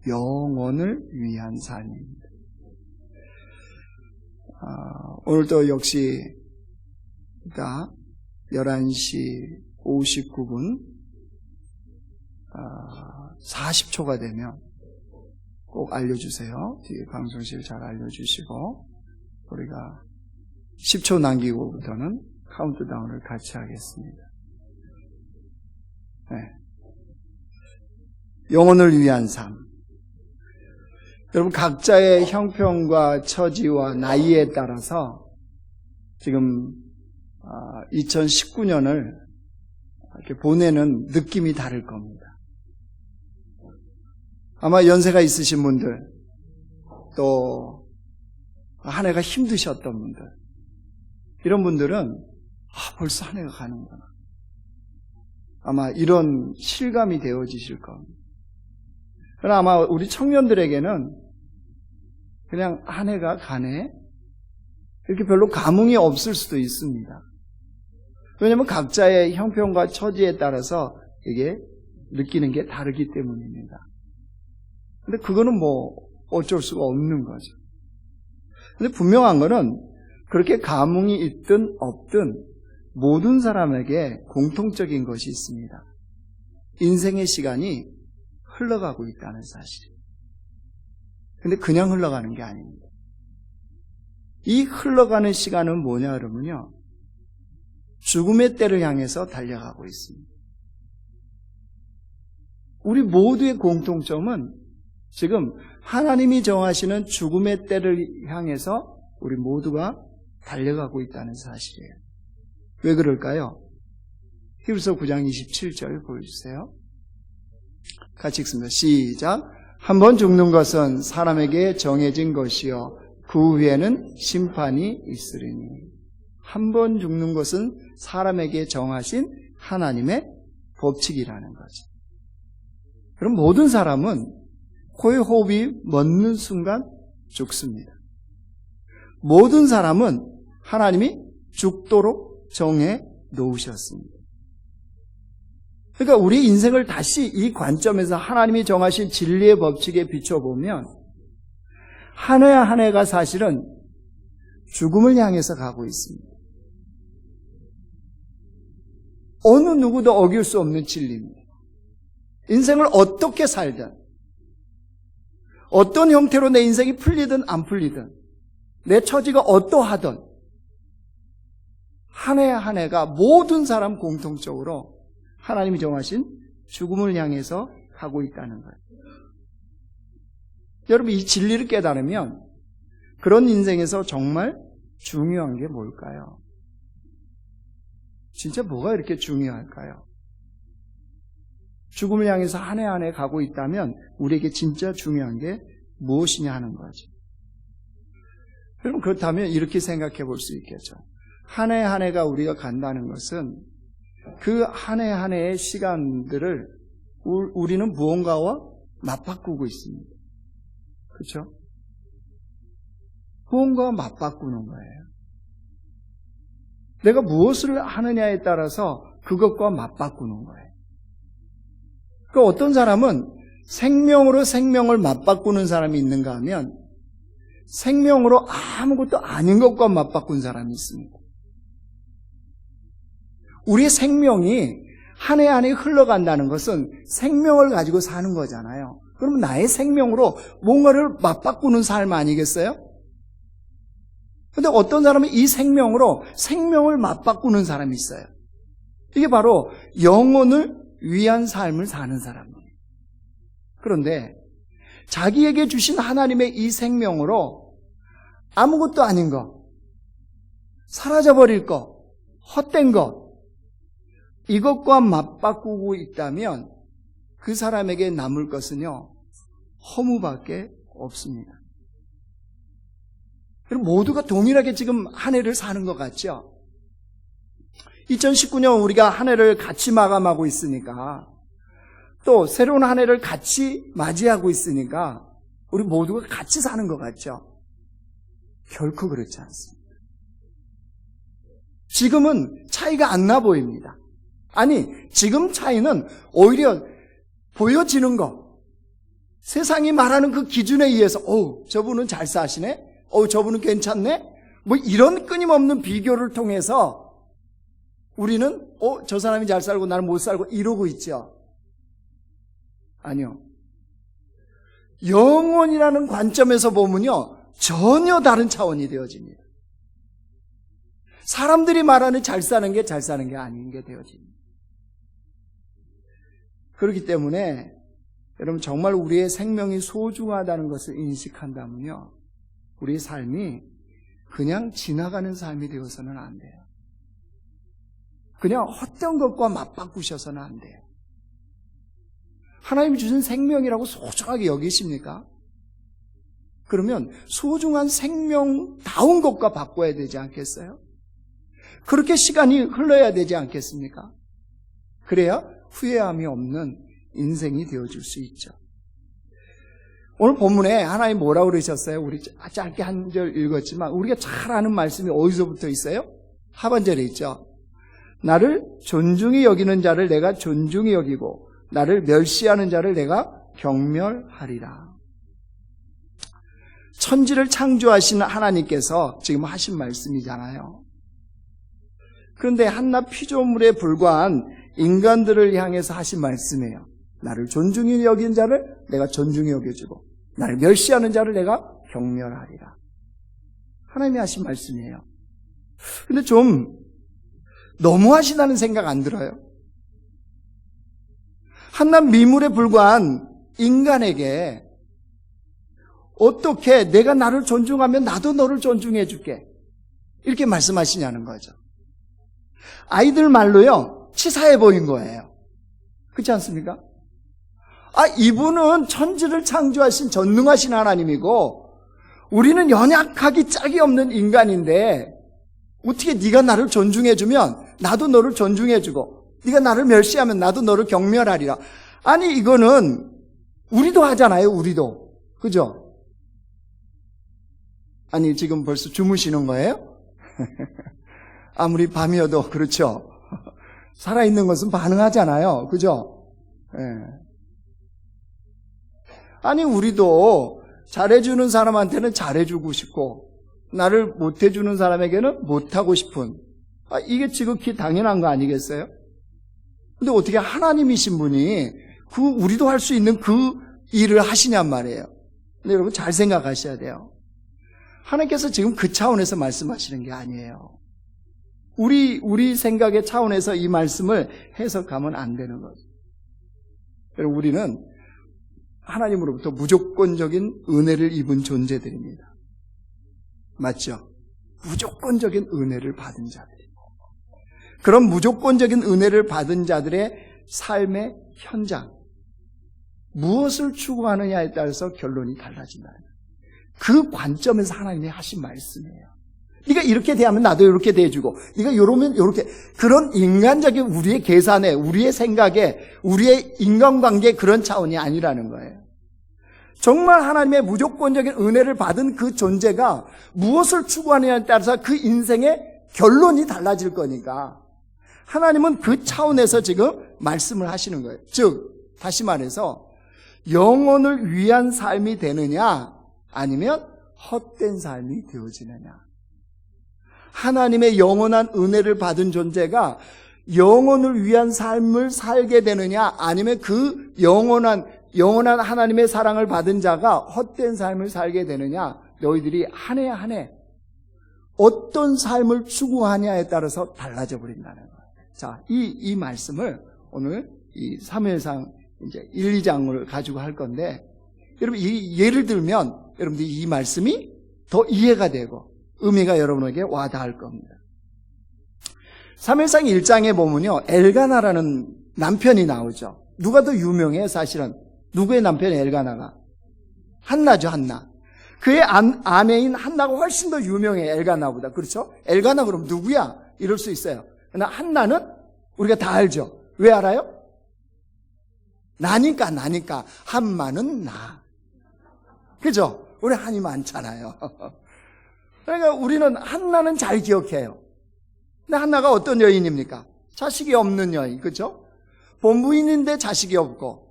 영혼을 위한 삶입니다. 오늘도 역시 11시 59분 40초가 되면 꼭 알려주세요. 뒤에 방송실 잘 알려주시고 우리가 10초 남기고부터는 카운트다운을 같이 하겠습니다. 네. 영혼을 위한 삶. 여러분 각자의 형편과 처지와 나이에 따라서 지금 2019년을 이렇게 보내는 느낌이 다를 겁니다. 아마 연세가 있으신 분들, 또 한 해가 힘드셨던 분들, 이런 분들은 벌써 한 해가 가는구나. 아마 이런 실감이 되어지실 겁니다. 그러나 아마 우리 청년들에게는 그냥 한 해가 가네? 이렇게 별로 감흥이 없을 수도 있습니다. 왜냐하면 각자의 형편과 처지에 따라서 이게 느끼는 게 다르기 때문입니다. 근데 그거는 어쩔 수가 없는 거죠. 근데 분명한 거는 그렇게 감흥이 있든 없든 모든 사람에게 공통적인 것이 있습니다. 인생의 시간이 흘러가고 있다는 사실이에요. 근데 그냥 흘러가는 게 아닙니다. 이 흘러가는 시간은 뭐냐 그러면요, 죽음의 때를 향해서 달려가고 있습니다. 우리 모두의 공통점은 지금 하나님이 정하시는 죽음의 때를 향해서 우리 모두가 달려가고 있다는 사실이에요. 왜 그럴까요? 히브리서 9장 27절 보여주세요. 같이 읽습니다. 시작. 한 번 죽는 것은 사람에게 정해진 것이요 그 후에는 심판이 있으리니. 한 번 죽는 것은 사람에게 정하신 하나님의 법칙이라는 거죠. 그럼 모든 사람은 코의 호흡이 멎는 순간 죽습니다. 모든 사람은 하나님이 죽도록 정해 놓으셨습니다. 그러니까 우리 인생을 다시 이 관점에서 하나님이 정하신 진리의 법칙에 비춰보면 한 해 한 해가 사실은 죽음을 향해서 가고 있습니다. 어느 누구도 어길 수 없는 진리입니다. 인생을 어떻게 살든 어떤 형태로 내 인생이 풀리든 안 풀리든 내 처지가 어떠하든 한 해 한 해가 모든 사람 공통적으로 하나님이 정하신 죽음을 향해서 가고 있다는 거예요. 여러분 이 진리를 깨달으면 그런 인생에서 정말 중요한 게 뭘까요? 진짜 뭐가 이렇게 중요할까요? 죽음을 향해서 한 해 한 해 가고 있다면 우리에게 진짜 중요한 게 무엇이냐 하는 거죠. 여러분 그렇다면 이렇게 생각해 볼 수 있겠죠. 한 해 한 해가 우리가 간다는 것은 그 한 해 한 해의 시간들을 우리는 무언가와 맞바꾸고 있습니다. 그렇죠? 무언가와 맞바꾸는 거예요. 내가 무엇을 하느냐에 따라서 그것과 맞바꾸는 거예요. 그 어떤 사람은 생명으로 생명을 맞바꾸는 사람이 있는가 하면 생명으로 아무것도 아닌 것과 맞바꾼 사람이 있습니다. 우리의 생명이 한 해 한 해 흘러간다는 것은 생명을 가지고 사는 거잖아요. 그러면 나의 생명으로 뭔가를 맞바꾸는 삶 아니겠어요? 그런데 어떤 사람은 이 생명으로 생명을 맞바꾸는 사람이 있어요. 이게 바로 영혼을 위한 삶을 사는 사람이에요. 그런데 자기에게 주신 하나님의 이 생명으로 아무것도 아닌 것, 사라져버릴 것, 헛된 것, 이것과 맞바꾸고 있다면 그 사람에게 남을 것은요, 허무밖에 없습니다. 그리고 모두가 동일하게 지금 한 해를 사는 것 같죠? 2019년 우리가 한 해를 같이 마감하고 있으니까 또 새로운 한 해를 같이 맞이하고 있으니까 우리 모두가 같이 사는 것 같죠? 결코 그렇지 않습니다. 지금은 차이가 안 나 보입니다. 아니, 지금 차이는 오히려 보여지는 것, 세상이 말하는 그 기준에 의해서 저분은 잘 사시네? 저분은 괜찮네? 뭐 이런 끊임없는 비교를 통해서 우리는 저 사람이 잘 살고 나는 못 살고 이러고 있죠. 아니요. 영혼이라는 관점에서 보면요, 전혀 다른 차원이 되어집니다. 사람들이 말하는 잘 사는 게 잘 사는 게 아닌 게 되어집니다. 그렇기 때문에 여러분 정말 우리의 생명이 소중하다는 것을 인식한다면요, 우리의 삶이 그냥 지나가는 삶이 되어서는 안 돼요. 그냥 헛된 것과 맞바꾸셔서는 안 돼요. 하나님이 주신 생명이라고 소중하게 여기십니까? 그러면 소중한 생명다운 것과 바꿔야 되지 않겠어요? 그렇게 시간이 흘러야 되지 않겠습니까? 그래야 후회함이 없는 인생이 되어줄 수 있죠. 오늘 본문에 하나님 뭐라고 그러셨어요? 우리 짧게 한 절 읽었지만 우리가 잘 아는 말씀이 어디서부터 있어요? 하반절에 있죠. 나를 존중히 여기는 자를 내가 존중히 여기고 나를 멸시하는 자를 내가 경멸하리라. 천지를 창조하신 하나님께서 지금 하신 말씀이잖아요. 그런데 한낱 피조물에 불과한 인간들을 향해서 하신 말씀이에요. 나를 존중히 여긴 자를 내가 존중히 여겨주고 나를 멸시하는 자를 내가 경멸하리라. 하나님이 하신 말씀이에요. 근데 좀 너무하시다는 생각 안 들어요? 한낱 미물에 불과한 인간에게 어떻게 내가 나를 존중하면 나도 너를 존중해 줄게 이렇게 말씀하시냐는 거죠. 아이들 말로요, 치사해 보인 거예요. 그렇지 않습니까? 이분은 천지를 창조하신 전능하신 하나님이고 우리는 연약하기 짝이 없는 인간인데 어떻게 네가 나를 존중해주면 나도 너를 존중해주고 네가 나를 멸시하면 나도 너를 경멸하리라. 아니 이거는 우리도 하잖아요. 우리도. 그죠? 아니 지금 벌써 주무시는 거예요? 아무리 밤이어도 그렇죠. 살아있는 것은 반응하잖아요. 그죠? 네. 아니 우리도 잘해주는 사람한테는 잘해주고 싶고 나를 못해주는 사람에게는 못하고 싶은 이게 지극히 당연한 거 아니겠어요? 근데 어떻게 하나님이신 분이 우리도 할 수 있는 그 일을 하시냔 말이에요. 근데 여러분 잘 생각하셔야 돼요. 하나님께서 지금 그 차원에서 말씀하시는 게 아니에요. 우리 생각의 차원에서 이 말씀을 해석하면 안 되는 거죠. 여러분 우리는 하나님으로부터 무조건적인 은혜를 입은 존재들입니다. 맞죠? 무조건적인 은혜를 받은 자들. 그런 무조건적인 은혜를 받은 자들의 삶의 현장, 무엇을 추구하느냐에 따라서 결론이 달라진다는 거예요. 그 관점에서 하나님이 하신 말씀이에요. 네가 이렇게 대하면 나도 이렇게 대해주고 네가 이러면 이렇게, 그런 인간적인 우리의 계산에, 우리의 생각에, 우리의 인간관계에 그런 차원이 아니라는 거예요. 정말 하나님의 무조건적인 은혜를 받은 그 존재가 무엇을 추구하느냐에 따라서 그 인생의 결론이 달라질 거니까 하나님은 그 차원에서 지금 말씀을 하시는 거예요. 즉 다시 말해서 영혼을 위한 삶이 되느냐 아니면 헛된 삶이 되어지느냐. 하나님의 영원한 은혜를 받은 존재가 영혼을 위한 삶을 살게 되느냐 아니면 그 영원한 하나님의 사랑을 받은 자가 헛된 삶을 살게 되느냐, 너희들이 한 해 한 해 어떤 삶을 추구하냐에 따라서 달라져 버린다는 거예요. 자, 이 말씀을 오늘 이 사무엘상 이제 1, 2장을 가지고 할 건데, 여러분 이 예를 들면 여러분들이 이 말씀이 더 이해가 되고 의미가 여러분에게 와닿을 겁니다. 사무엘상 1장에 보면요, 엘가나라는 남편이 나오죠. 누가 더 유명해? 사실은 누구의 남편이 엘가나가? 한나죠. 한나. 그의 아내인 한나가 훨씬 더 유명해, 엘가나보다. 그렇죠? 엘가나 그럼 누구야? 이럴 수 있어요. 그러나 한나는 우리가 다 알죠. 왜 알아요? 나니까. 한마는 나. 그죠? 우리 한이 많잖아요. 그러니까 우리는 한나는 잘 기억해요. 근데 한나가 어떤 여인입니까? 자식이 없는 여인. 그죠? 본부인인데 자식이 없고,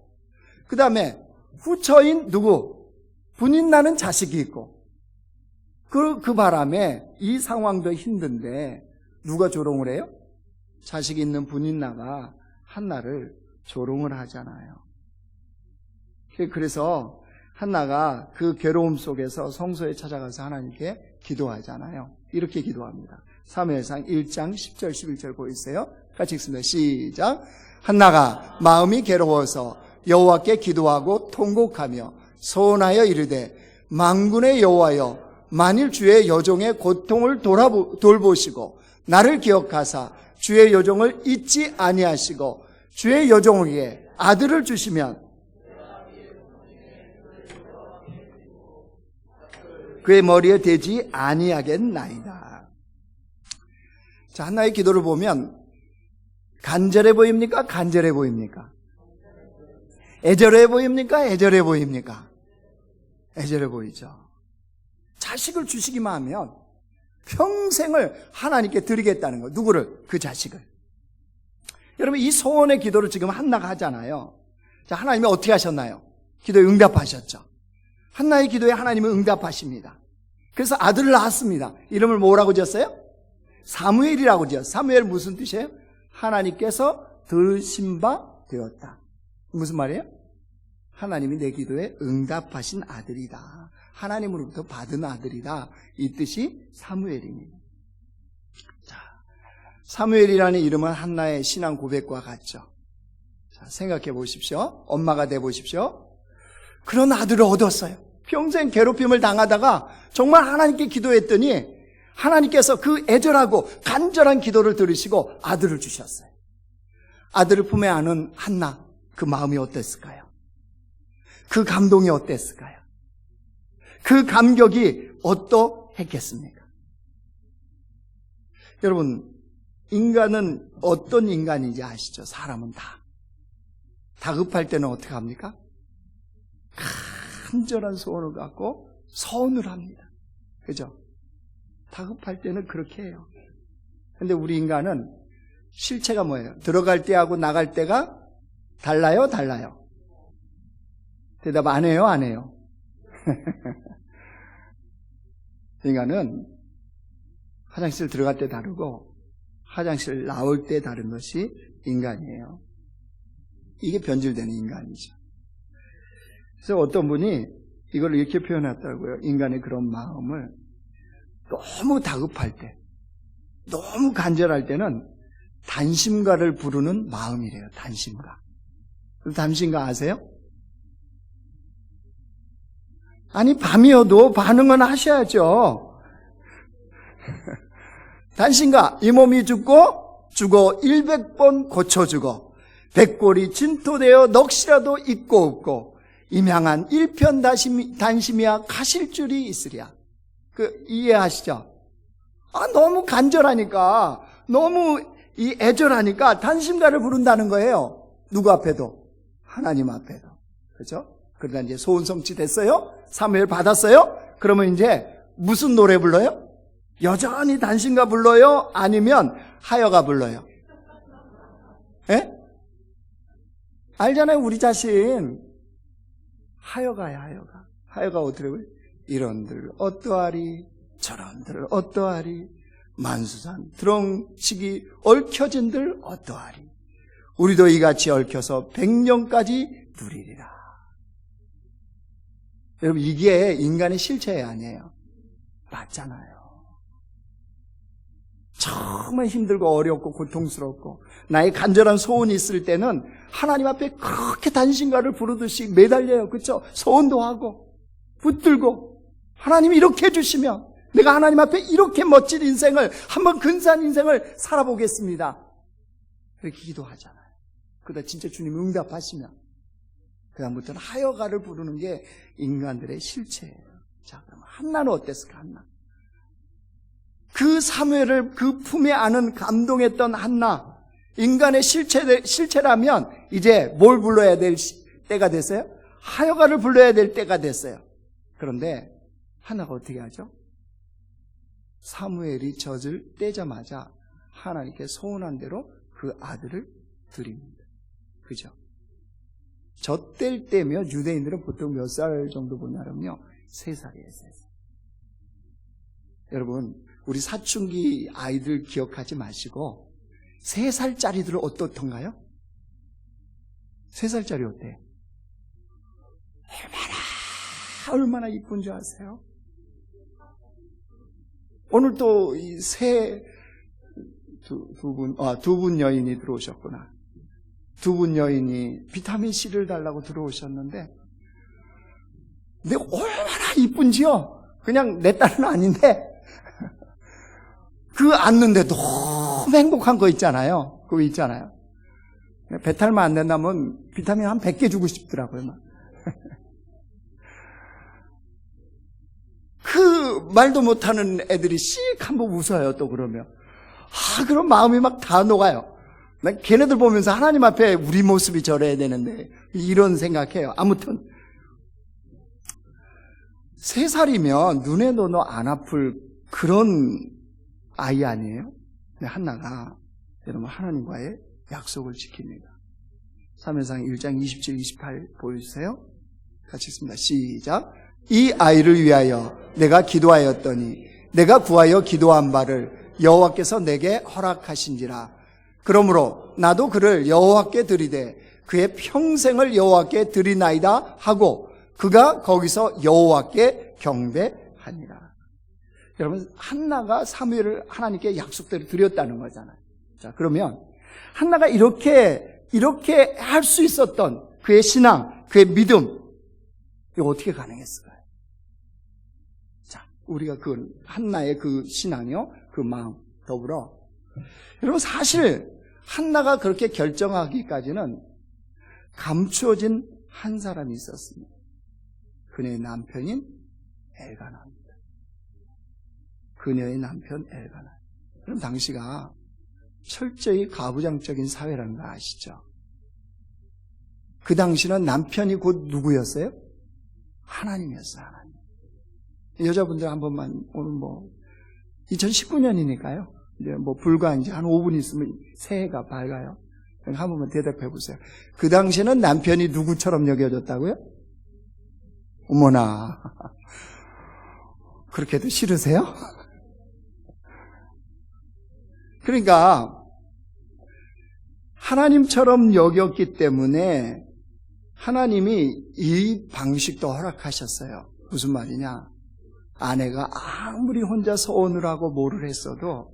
그 다음에 후처인 누구? 분인 나는 자식이 있고. 그 바람에 이 상황도 힘든데 누가 조롱을 해요? 자식이 있는 분인 나가 한나를 조롱을 하잖아요. 그래서 한나가 그 괴로움 속에서 성소에 찾아가서 하나님께 기도하잖아요. 이렇게 기도합니다. 사무엘상 1장 10절 11절 보이세요? 같이 읽습니다. 시작. 한나가 마음이 괴로워서 여호와께 기도하고 통곡하며 소원하여 이르되 만군의 여호와여 만일 주의 여종의 고통을 돌보시고 나를 기억하사 주의 여종을 잊지 아니하시고 주의 여종에게 아들을 주시면 그의 머리에 대지 아니하겠나이다. 자, 한나의 기도를 보면 간절해 보입니까? 간절해 보입니까? 애절해 보입니까? 애절해 보입니까? 애절해 보이죠. 자식을 주시기만 하면 평생을 하나님께 드리겠다는 거예요. 누구를? 그 자식을. 여러분, 이 소원의 기도를 지금 한나가 하잖아요. 자, 하나님이 어떻게 하셨나요? 기도에 응답하셨죠. 한나의 기도에 하나님은 응답하십니다. 그래서 아들을 낳았습니다. 이름을 뭐라고 지었어요? 사무엘이라고 지었어요. 사무엘 무슨 뜻이에요? 하나님께서 들으신 바 되었다. 무슨 말이에요? 하나님이 내 기도에 응답하신 아들이다. 하나님으로부터 받은 아들이다. 이 뜻이 사무엘입니다. 자, 사무엘이라는 이름은 한나의 신앙 고백과 같죠. 자, 생각해 보십시오. 엄마가 돼 보십시오. 그런 아들을 얻었어요. 평생 괴롭힘을 당하다가 정말 하나님께 기도했더니 하나님께서 그 애절하고 간절한 기도를 들으시고 아들을 주셨어요. 아들을 품에 안은 한나, 그 마음이 어땠을까요? 그 감동이 어땠을까요? 그 감격이 어떠했겠습니까? 여러분, 인간은 어떤 인간인지 아시죠? 사람은 다. 다급할 때는 어떻게 합니까? 간절한 소원을 갖고 서원을 합니다. 그죠? 다급할 때는 그렇게 해요. 근데 우리 인간은 실체가 뭐예요? 들어갈 때하고 나갈 때가 달라요? 달라요? 대답 안 해요? 안 해요? 인간은 화장실 들어갈 때 다르고 화장실 나올 때 다른 것이 인간이에요. 이게 변질되는 인간이죠. 그래서 어떤 분이 이걸 이렇게 표현했더라고요. 인간의 그런 마음을 너무 다급할 때, 너무 간절할 때는 단심가를 부르는 마음이래요. 단심가. 단심가 아세요? 아니, 밤이어도 반응은 하셔야죠. 단심가, 이 몸이 죽고 100번 고쳐주고 백골이 진토되어 넋이라도 있고 없고 임향한 일편 단심이야 가실 줄이 있으랴. 이해하시죠? 너무 간절하니까, 너무 애절하니까 단심가를 부른다는 거예요. 누구 앞에도? 하나님 앞에도. 그렇죠? 그러다 이제 소원 성취됐어요? 사무엘 받았어요? 그러면 이제 무슨 노래 불러요? 여전히 단심가 불러요? 아니면 하여가 불러요? 예? 알잖아요, 우리 자신. 하여가야, 하여가. 하여가 어떻게 해요? 이런들 어떠하리, 저런들 어떠하리, 만수산 드렁치기 얽혀진들 어떠하리. 우리도 이같이 얽혀서 100년까지 누리리라. 여러분, 이게 인간의 실체 아니에요? 맞잖아요. 정말 힘들고 어렵고 고통스럽고 나의 간절한 소원이 있을 때는 하나님 앞에 그렇게 단신가를 부르듯이 매달려요. 그렇죠? 소원도 하고 붙들고 하나님이 이렇게 해주시면 내가 하나님 앞에 이렇게 멋진 인생을, 한번 근사한 인생을 살아보겠습니다. 그렇게 기도하잖아요. 그러다 진짜 주님 응답하시면 그 다음부터는 하여가를 부르는 게 인간들의 실체예요. 자, 그럼 한나는 어땠을까? 한나. 그 사무엘을 그 품에 안은 감동했던 한나, 인간의 실체라면 이제 뭘 불러야 될 때가 됐어요? 하여가를 불러야 될 때가 됐어요. 그런데 한나가 어떻게 하죠? 사무엘이 젖을 떼자마자 하나님께 소원한 대로 그 아들을 드립니다. 그죠? 저 뗄 때면 유대인들은 보통 몇 살 정도 보냐면요, 3살이에요, 3살. 여러분, 우리 사춘기 아이들 기억하지 마시고 3살짜리들은 어떻던가요? 3살짜리 어때? 얼마나 이쁜 줄 아세요? 오늘 또 이 두 분 여인이 들어오셨구나. 두 분 여인이 비타민C를 달라고 들어오셨는데, 근데 얼마나 이쁜지요? 그냥 내 딸은 아닌데, 그 안는데 너무 행복한 거 있잖아요. 그거 있잖아요. 배탈만 안 된다면 비타민 한 100개 주고 싶더라고요. 막. 그 말도 못하는 애들이 씩 한번 웃어요. 또 그러면 그럼 마음이 막 다 녹아요. 난 걔네들 보면서 하나님 앞에 우리 모습이 저래야 되는데 이런 생각해요. 아무튼 3살이면 눈에 넣어도 안 아플 그런 아이 아니에요? 근데 한나가 여러분 하나님과의 약속을 지킵니다. 사무엘상 1장 27, 28 보여주세요. 같이 읽습니다. 시작. 이 아이를 위하여 내가 기도하였더니 내가 구하여 기도한 바를 여호와께서 내게 허락하신지라. 그러므로 나도 그를 여호와께 드리되 그의 평생을 여호와께 드리나이다 하고 그가 거기서 여호와께 경배하니라. 여러분, 한나가 사무엘을 하나님께 약속대로 드렸다는 거잖아요. 자, 그러면 한나가 이렇게 할 수 있었던 그의 신앙, 그의 믿음, 이거 어떻게 가능했을까요? 자, 우리가 그 한나의 그 신앙이요, 그 마음 더불어, 여러분 사실 한나가 그렇게 결정하기까지는 감추어진 한 사람이 있었습니다. 그녀의 남편인 엘가나입니다. 그녀의 남편 엘가나. 그럼 당시가 철저히 가부장적인 사회라는 거 아시죠? 그 당시는 남편이 곧 누구였어요? 하나님이었어요. 하나님. 여자분들 한 번만, 오늘 2019년이니까요. 이제 불과 이제 한 5분 있으면 새해가 밝아요. 한 번만 대답해 보세요. 그 당시에는 남편이 누구처럼 여겨졌다고요? 어머나. 그렇게도 싫으세요? 그러니까 하나님처럼 여겼기 때문에 하나님이 이 방식도 허락하셨어요. 무슨 말이냐? 아내가 아무리 혼자 서원을 하고 뭐를 했어도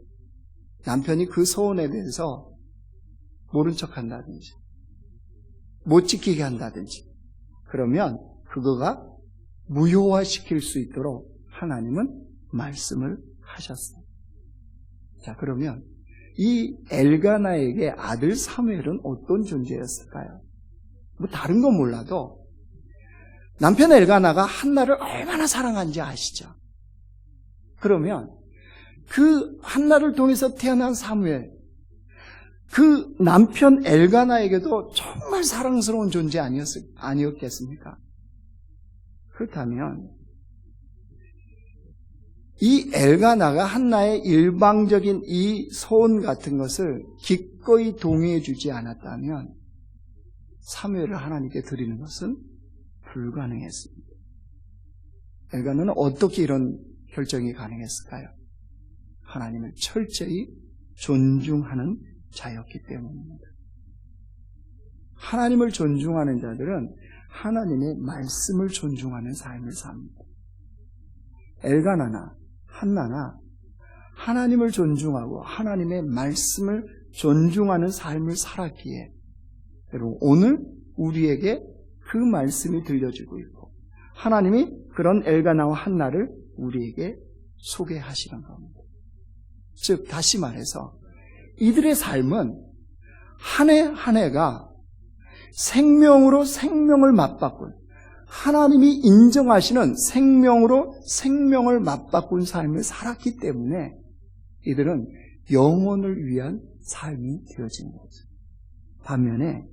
남편이 그 서원에 대해서 모른 척 한다든지 못 지키게 한다든지 그러면 그거가 무효화시킬 수 있도록 하나님은 말씀을 하셨어요. 자, 그러면 이 엘가나에게 아들 사무엘은 어떤 존재였을까요? 다른 건 몰라도 남편 엘가나가 한나를 얼마나 사랑한지 아시죠? 그러면 그 한나를 통해서 태어난 사무엘, 그 남편 엘가나에게도 정말 사랑스러운 존재 아니었겠습니까? 그렇다면 이 엘가나가 한나의 일방적인 이 소원 같은 것을 기꺼이 동의해 주지 않았다면 사무엘을 하나님께 드리는 것은 불가능했습니다. 엘가나는 어떻게 이런 결정이 가능했을까요? 하나님을 철저히 존중하는 자였기 때문입니다. 하나님을 존중하는 자들은 하나님의 말씀을 존중하는 삶을 삽니다. 엘가나나 한나나 하나님을 존중하고 하나님의 말씀을 존중하는 삶을 살았기에 여러분 오늘 우리에게 그 말씀이 들려지고 있고 하나님이 그런 엘가나와 한나를 우리에게 소개하시는 겁니다. 즉 다시 말해서 이들의 삶은 한 해 한 해가 생명으로 생명을 맞바꾼 하나님이 인정하시는 생명으로 생명을 맞바꾼 삶을 살았기 때문에 이들은 영혼을 위한 삶이 되어진 거죠. 반면에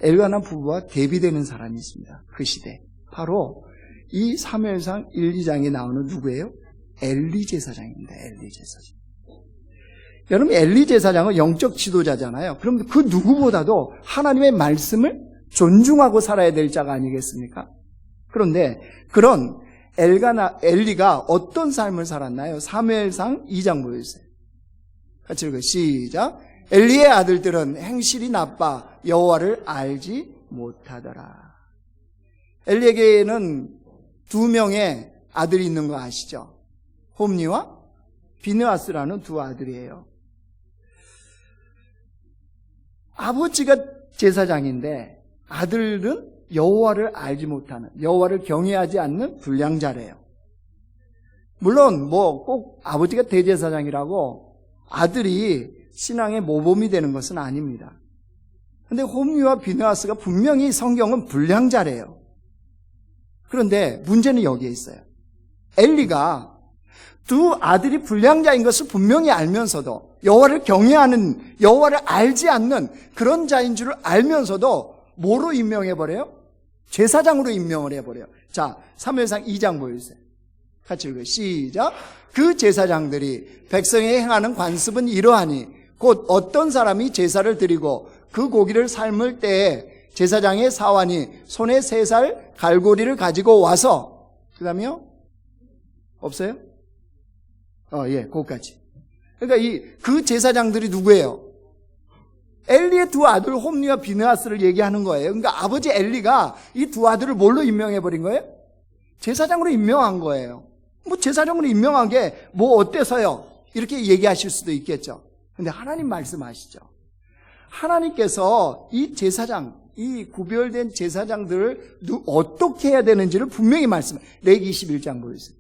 엘가나 부부와 대비되는 사람이 있습니다. 그 시대. 바로 이 사무엘상 1, 2장에 나오는 누구예요? 엘리 제사장입니다. 엘리 제사장. 여러분 엘리 제사장은 영적 지도자잖아요. 그럼 그 누구보다도 하나님의 말씀을 존중하고 살아야 될 자가 아니겠습니까? 그런데 그런 엘리가 어떤 삶을 살았나요? 사무엘상 2장 보여주세요. 같이 읽어요. 시작. 엘리의 아들들은 행실이 나빠 여호와를 알지 못하더라. 엘리에게는 2명의 아들이 있는 거 아시죠? 홈니와 비느하스라는 2 아들이에요. 아버지가 제사장인데 아들은 여호와를 알지 못하는, 여호와를 경외하지 않는 불량자래요. 물론 꼭 아버지가 대제사장이라고 아들이 신앙의 모범이 되는 것은 아닙니다. 그런데 홈리와 비느하스가 분명히 성경은 불량자래요. 그런데 문제는 여기에 있어요. 엘리가 2 아들이 불량자인 것을 분명히 알면서도, 여호와를 경외하는, 여호와를 알지 않는 그런 자인 줄을 알면서도 뭐로 임명해버려요? 제사장으로 임명을 해버려요. 자, 사무엘상 2장 보여주세요. 같이 읽어요. 시작. 그 제사장들이 백성에 행하는 관습은 이러하니 곧 어떤 사람이 제사를 드리고 그 고기를 삶을 때에 제사장의 사환이 손에 3살 갈고리를 가지고 와서, 그 다음에요? 없어요? 예, 그것까지. 그러니까 그 제사장들이 누구예요? 엘리의 2 아들 홈리와 비느하스를 얘기하는 거예요. 그러니까 아버지 엘리가 이 2 아들을 뭘로 임명해버린 거예요? 제사장으로 임명한 거예요. 제사장으로 임명한 게 어때서요? 이렇게 얘기하실 수도 있겠죠. 근데 하나님 말씀하시죠. 하나님께서 이 제사장, 이 구별된 제사장들을 어떻게 해야 되는지를 분명히 말씀해요. 레위기 21장 보여주세요.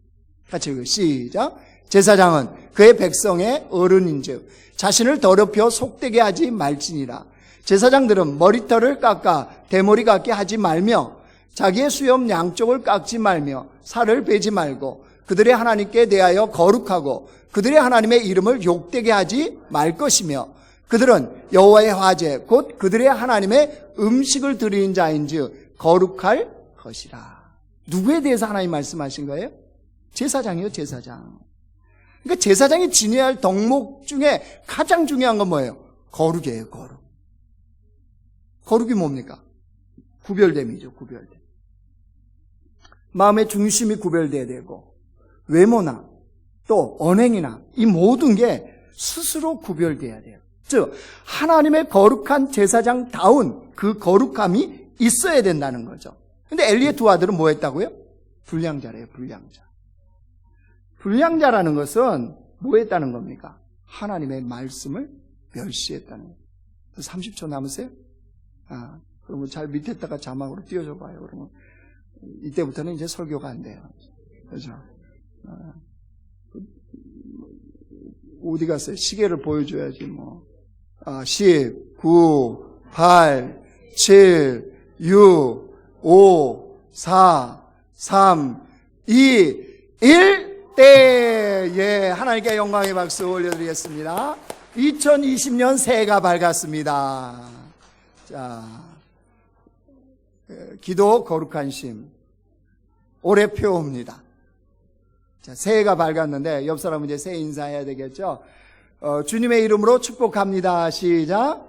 같이 읽어요. 시작. 제사장은 그의 백성의 어른인즉 자신을 더럽혀 속되게 하지 말지니라. 제사장들은 머리털을 깎아 대머리 같게 하지 말며 자기의 수염 양쪽을 깎지 말며 살을 베지 말고 그들의 하나님께 대하여 거룩하고 그들의 하나님의 이름을 욕되게 하지 말 것이며 그들은 여호와의 화제 곧 그들의 하나님의 음식을 드리는 자인즉 거룩할 것이라. 누구에 대해서 하나님 말씀하신 거예요? 제사장이요, 제사장. 그러니까 제사장이 지내야 할 덕목 중에 가장 중요한 건 뭐예요? 거룩이에요, 거룩. 거룩이 뭡니까? 구별됨이죠, 구별됨. 마음의 중심이 구별돼야 되고 외모나 또 언행이나 이 모든 게 스스로 구별돼야 돼요. 즉 하나님의 거룩한 제사장다운 그 거룩함이 있어야 된다는 거죠. 근데 엘리의 2 아들은 뭐 했다고요? 불량자래요, 불량자. 불량자라는 것은 뭐 했다는 겁니까? 하나님의 말씀을 멸시했다는 거예요. 30초 남으세요? 그러면 잘 밑에다가 자막으로 띄워줘 봐요. 그러면 이때부터는 이제 설교가 안 돼요. 그렇죠? 어디 갔어요? 시계를 보여줘야지 뭐. 10, 9, 8, 7, 6, 5, 4, 3, 2, 1 예, 하나님께 영광의 박수 올려드리겠습니다. 2020년 새해가 밝았습니다. 자, 기도 거룩한 심 올해 표입니다. 자, 새해가 밝았는데 옆 사람은 이제 새해 인사해야 되겠죠. 주님의 이름으로 축복합니다. 시작.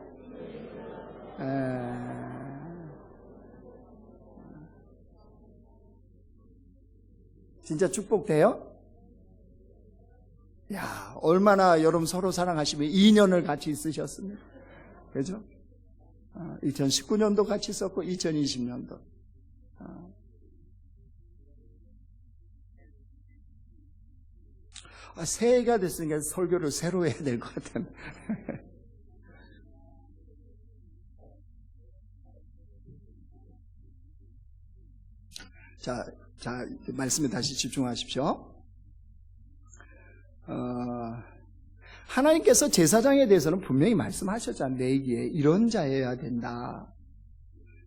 진짜 축복돼요? 야, 얼마나 여러분 서로 사랑하시면 2년을 같이 있으셨습니다. 그죠? 2019년도 같이 있었고 2020년도. 새해가 됐으니까 설교를 새로 해야 될 것 같아요. 자, 말씀에 다시 집중하십시오. 하나님께서 제사장에 대해서는 분명히 말씀하셨잖아요. 레위기에 이런 자여야 된다.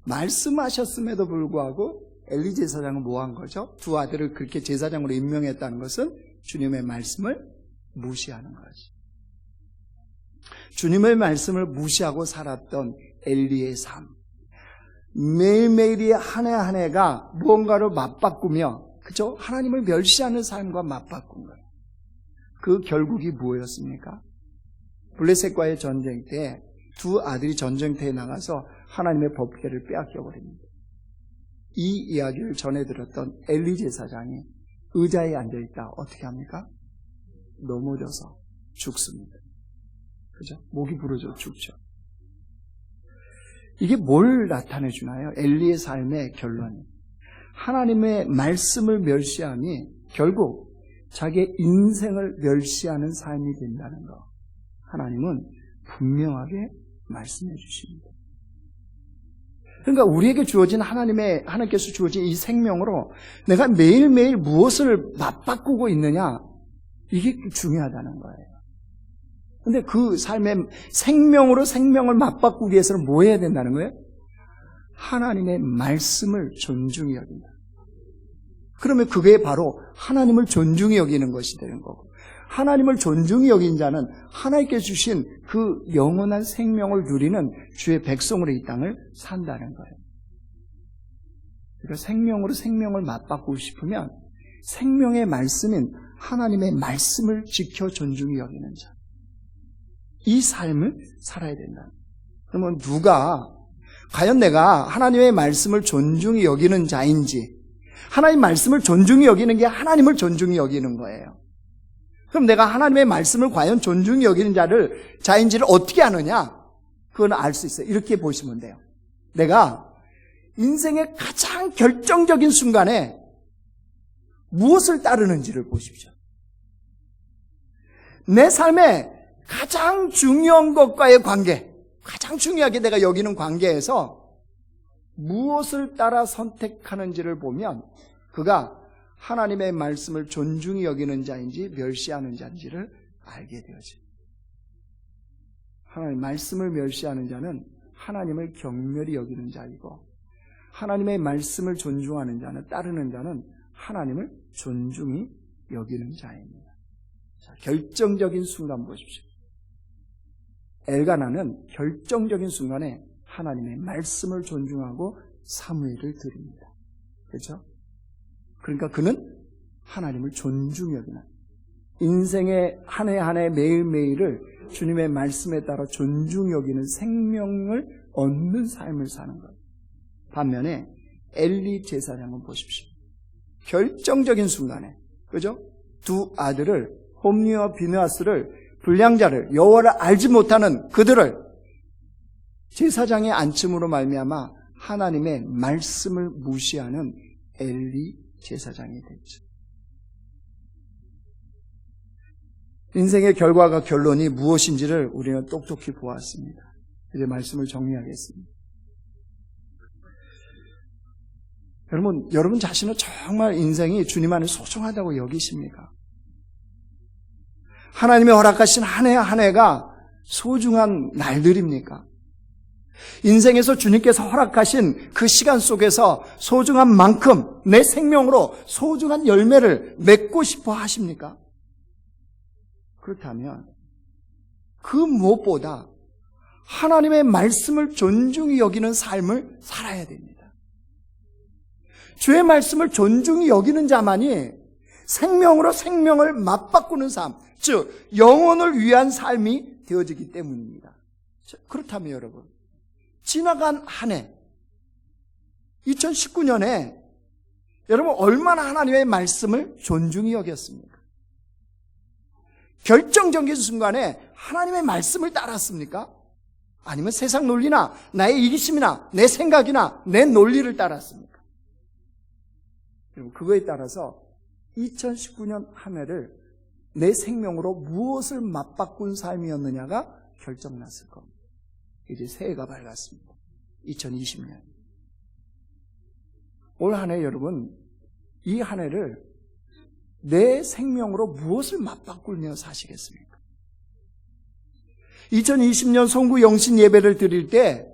말씀하셨음에도 불구하고 엘리 제사장은 뭐 한 거죠? 2 아들을 그렇게 제사장으로 임명했다는 것은 주님의 말씀을 무시하는 거지. 주님의 말씀을 무시하고 살았던 엘리의 삶. 매일매일이 한 해 한 해가 무언가를 맞바꾸며, 그죠? 하나님을 멸시하는 삶과 맞바꾼 거예요. 그 결국이 무엇이었습니까? 블레셋과의 전쟁 때 두 아들이 전쟁터에 나가서 하나님의 법궤를 빼앗겨 버립니다. 이 이야기를 전해들었던 엘리 제사장이 의자에 앉아있다 어떻게 합니까? 넘어져서 죽습니다. 그죠? 목이 부러져 죽죠. 이게 뭘 나타내 주나요? 엘리의 삶의 결론이 하나님의 말씀을 멸시함이 결국 자기의 인생을 멸시하는 삶이 된다는 것. 하나님은 분명하게 말씀해 주십니다. 그러니까 우리에게 주어진 하나님께서 주어진 이 생명으로 내가 매일매일 무엇을 맞바꾸고 있느냐, 이게 중요하다는 거예요. 근데 그 삶의 생명으로 생명을 맞바꾸기 위해서는 뭐 해야 된다는 거예요? 하나님의 말씀을 존중히 여긴다. 그러면 그게 바로 하나님을 존중히 여기는 것이 되는 거고, 하나님을 존중히 여긴 자는 하나님께 주신 그 영원한 생명을 누리는 주의 백성으로 이 땅을 산다는 거예요. 그러니까 생명으로 생명을 맞바꾸고 싶으면 생명의 말씀인 하나님의 말씀을 지켜 존중히 여기는 자, 이 삶을 살아야 된다. 그러면 과연 내가 하나님의 말씀을 존중히 여기는 자인지, 하나님 말씀을 존중히 여기는 게 하나님을 존중히 여기는 거예요. 그럼 내가 하나님의 말씀을 과연 존중히 여기는 자인지를 어떻게 아느냐? 그건 알 수 있어요. 이렇게 보시면 돼요. 내가 인생의 가장 결정적인 순간에 무엇을 따르는지를 보십시오. 내 삶의 가장 중요한 것과의 관계, 가장 중요하게 내가 여기는 관계에서 무엇을 따라 선택하는지를 보면 그가 하나님의 말씀을 존중히 여기는 자인지 멸시하는 자인지를 알게 되어집니다. 하나님의 말씀을 멸시하는 자는 하나님을 경멸히 여기는 자이고, 하나님의 말씀을 존중하는 자는, 따르는 자는 하나님을 존중히 여기는 자입니다. 자, 결정적인 순간 보십시오. 엘가나는 결정적인 순간에 하나님의 말씀을 존중하고 사무엘을 드립니다. 그렇죠? 그러니까 그는 하나님을 존중히 여기는, 인생의 한 해 한 해 매일매일을 주님의 말씀에 따라 존중히 여기는 생명을 얻는 삶을 사는 것. 반면에 엘리 제사장은 보십시오. 결정적인 순간에, 그죠? 두 아들을, 홈리와 비느하스를, 불량자를, 여호와를 알지 못하는 그들을 제사장의 안침으로 말미암아 하나님의 말씀을 무시하는 엘리 제사장이 됐죠. 인생의 결과가, 결론이 무엇인지를 우리는 똑똑히 보았습니다. 이제 말씀을 정리하겠습니다. 여러분 자신은 정말 인생이 주님 안에 소중하다고 여기십니까? 하나님의 허락하신 한 해 한 해가 소중한 날들입니까? 인생에서 주님께서 허락하신 그 시간 속에서 소중한 만큼 내 생명으로 소중한 열매를 맺고 싶어 하십니까? 그렇다면 그 무엇보다 하나님의 말씀을 존중히 여기는 삶을 살아야 됩니다. 주의 말씀을 존중히 여기는 자만이 생명으로 생명을 맞바꾸는 삶, 즉 영혼을 위한 삶이 되어지기 때문입니다. 그렇다면 여러분, 지나간 한 해 2019년에 여러분 얼마나 하나님의 말씀을 존중히 여겼습니까? 결정적인 순간에 하나님의 말씀을 따랐습니까? 아니면 세상 논리나 나의 이기심이나 내 생각이나 내 논리를 따랐습니까? 여러분, 그거에 따라서 2019년 한 해를 내 생명으로 무엇을 맞바꾼 삶이었느냐가 결정났을 겁니다. 이제 새해가 밝았습니다. 2020년. 올 한 해 여러분, 이 한 해를 내 생명으로 무엇을 맞바꾸며 사시겠습니까? 2020년 송구 영신 예배를 드릴 때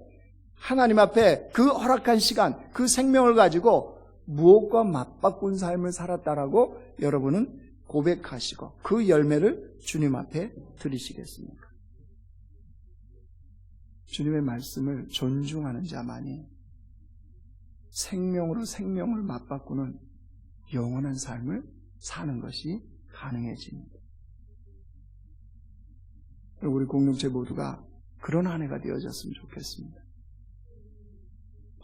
하나님 앞에 그 허락한 시간, 그 생명을 가지고 무엇과 맞바꾼 삶을 살았다라고 여러분은 고백하시고 그 열매를 주님 앞에 드리시겠습니까? 주님의 말씀을 존중하는 자만이 생명으로 생명을 맞바꾸는 영원한 삶을 사는 것이 가능해집니다. 우리 공동체 모두가 그런 한 해가 되어졌으면 좋겠습니다.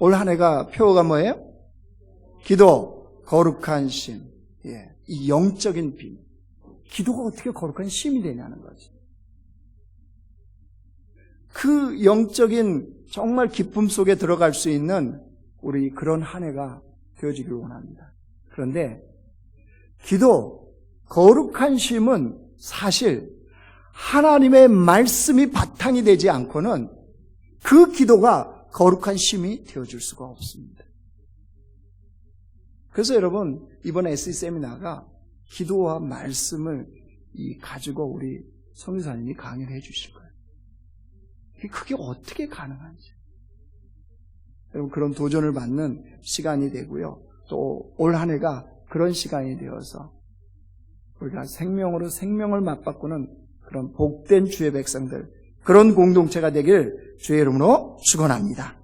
올 한 해가 표어가 뭐예요? 기도, 거룩한 심. 예, 이 영적인 비. 기도가 어떻게 거룩한 심이 되냐는 거지. 그 영적인 정말 기쁨 속에 들어갈 수 있는 우리 그런 한 해가 되어지길 원합니다. 그런데 기도, 거룩한 심은 사실 하나님의 말씀이 바탕이 되지 않고는 그 기도가 거룩한 심이 되어줄 수가 없습니다. 그래서 여러분, 이번 SE 세미나가 기도와 말씀을 가지고 우리 선교사님이 강의를 해 주실 거예요. 그게 어떻게 가능한지. 여러분, 그런 도전을 받는 시간이 되고요. 또 올 한 해가 그런 시간이 되어서 우리가 생명으로 생명을 맞바꾸는 그런 복된 주의 백성들, 그런 공동체가 되길 주의 이름으로 축원합니다.